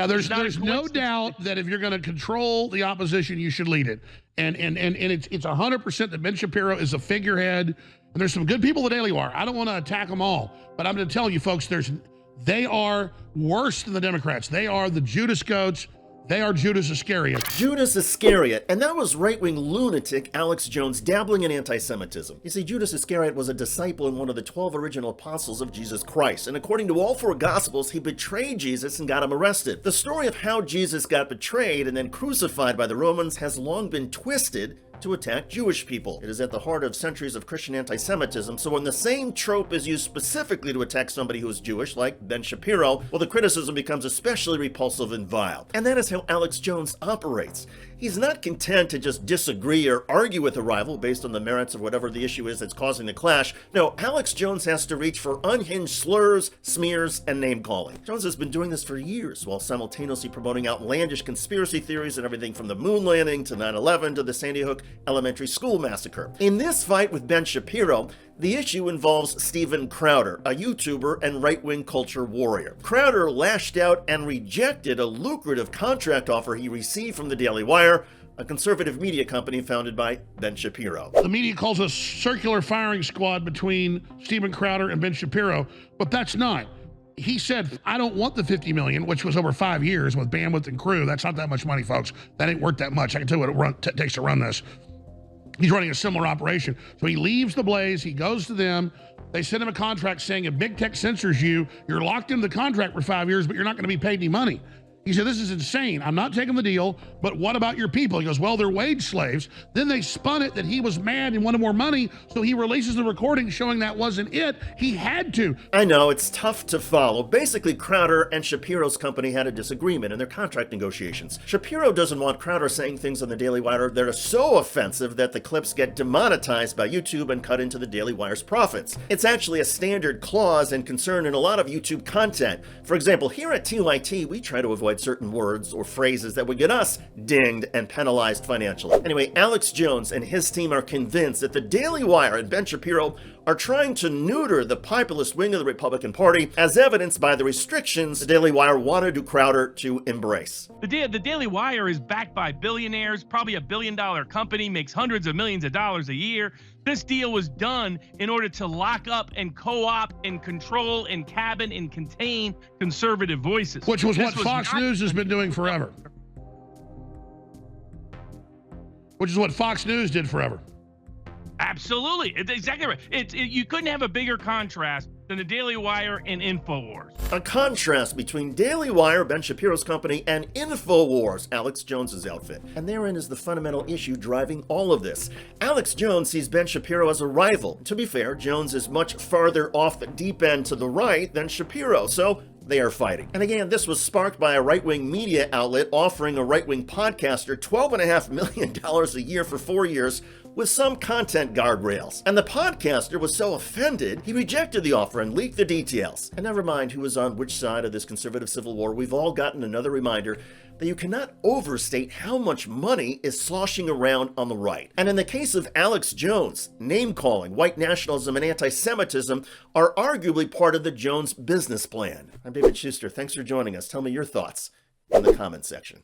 Yeah, there's no doubt that if you're going to control the opposition, you should lead it. And it's 100% that Ben Shapiro is a figurehead. And there's some good people at the Daily Wire. I don't want to attack them all, but I'm going to tell you folks, they are worse than the Democrats. They are the Judas goats. They are Judas Iscariot. Judas Iscariot, and that was right-wing lunatic Alex Jones dabbling in anti-Semitism. You see, Judas Iscariot was a disciple and one of the 12 original apostles of Jesus Christ, and according to all 4 Gospels, he betrayed Jesus and got him arrested. The story of how Jesus got betrayed and then crucified by the Romans has long been twisted to attack Jewish people. It is at the heart of centuries of Christian anti-Semitism, so when the same trope is used specifically to attack somebody who is Jewish, like Ben Shapiro, well, the criticism becomes especially repulsive and vile. And that is how Alex Jones operates. He's not content to just disagree or argue with a rival based on the merits of whatever the issue is that's causing the clash. No, Alex Jones has to reach for unhinged slurs, smears, and name-calling. Jones has been doing this for years, while simultaneously promoting outlandish conspiracy theories and everything from the moon landing to 9/11 to the Sandy Hook Elementary School massacre. In this fight with Ben Shapiro, the issue involves Steven Crowder, a YouTuber and right-wing culture warrior. Crowder lashed out and rejected a lucrative contract offer he received from the Daily Wire, a conservative media company founded by Ben Shapiro. The media calls us circular firing squad between Steven Crowder and Ben Shapiro, but that's not. He said, I don't want the $50 million, which was over 5 years with bandwidth and crew. That's not that much money, folks. That ain't worth that much. I can tell you what it takes to run this. He's running a similar operation. So he leaves the Blaze, he goes to them, they send him a contract saying if big tech censors you, you're locked into the contract for 5 years, but you're not gonna be paid any money. He said, this is insane. I'm not taking the deal, but what about your people? He goes, well, they're wage slaves. Then they spun it that he was mad and wanted more money, so he releases the recording showing that wasn't it. He had to. I know, it's tough to follow. Basically, Crowder and Shapiro's company had a disagreement in their contract negotiations. Shapiro doesn't want Crowder saying things on the Daily Wire that are so offensive that the clips get demonetized by YouTube and cut into the Daily Wire's profits. It's actually a standard clause and concern in a lot of YouTube content. For example, here at TYT, we try to avoid certain words or phrases that would get us dinged and penalized financially. Anyway, Alex Jones and his team are convinced that the Daily Wire and Ben Shapiro are trying to neuter the populist wing of the Republican Party, as evidenced by the restrictions the Daily Wire wanted Crowder to embrace. The Daily Wire is backed by billionaires, probably $1 billion company, makes hundreds of millions of dollars a year. This deal was done in order to lock up and co-opt and control and cabin and contain conservative voices. Which was what Fox News has been doing forever. Which is what Fox News did forever. Absolutely. It's exactly right. You couldn't have a bigger contrast than the Daily Wire and InfoWars. A contrast between Daily Wire, Ben Shapiro's company, and InfoWars, Alex Jones's outfit. And therein is the fundamental issue driving all of this. Alex Jones sees Ben Shapiro as a rival. To be fair, Jones is much farther off the deep end to the right than Shapiro, so they are fighting. And again, this was sparked by a right-wing media outlet offering a right-wing podcaster $12.5 million a year for 4 years with some content guardrails. And the podcaster was so offended, he rejected the offer and leaked the details. And never mind who is on which side of this conservative civil war, we've all gotten another reminder that you cannot overstate how much money is sloshing around on the right. And in the case of Alex Jones, name-calling, white nationalism, and anti-Semitism are arguably part of the Jones business plan. I'm David Shuster. Thanks for joining us. Tell me your thoughts in the comment section.